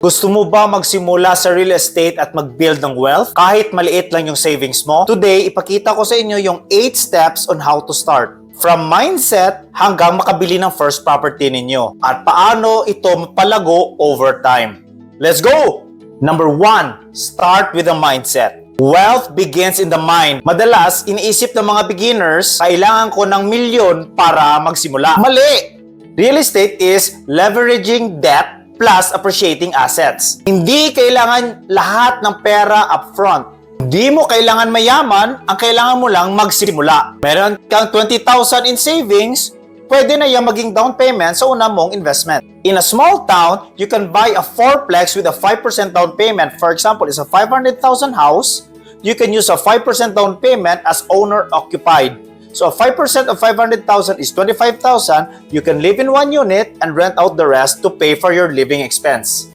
Gusto mo ba magsimula sa real estate at mag-build ng wealth? Kahit maliit lang yung savings mo? Today, ipakita ko sa inyo yung 8 steps on how to start. From mindset hanggang makabili ng first property ninyo. At paano ito mapalago over time. Let's go! Number 1, start with a mindset. Wealth begins in the mind. Madalas, iniisip ng mga beginners, kailangan ko ng milyon para magsimula. Mali! Real estate is leveraging debt plus appreciating assets. Hindi kailangan lahat ng pera upfront. Hindi mo kailangan mayaman, ang kailangan mo lang magsimula. Meron kang 20,000 in savings, pwede na yung maging down payment sa una mong investment. In a small town, you can buy a 4-plex with a 5% down payment. For example, it's a 500,000 house. You can use a 5% down payment as owner-occupied. So 5% of 500,000 is 25,000. You can live in one unit and rent out the rest to pay for your living expense.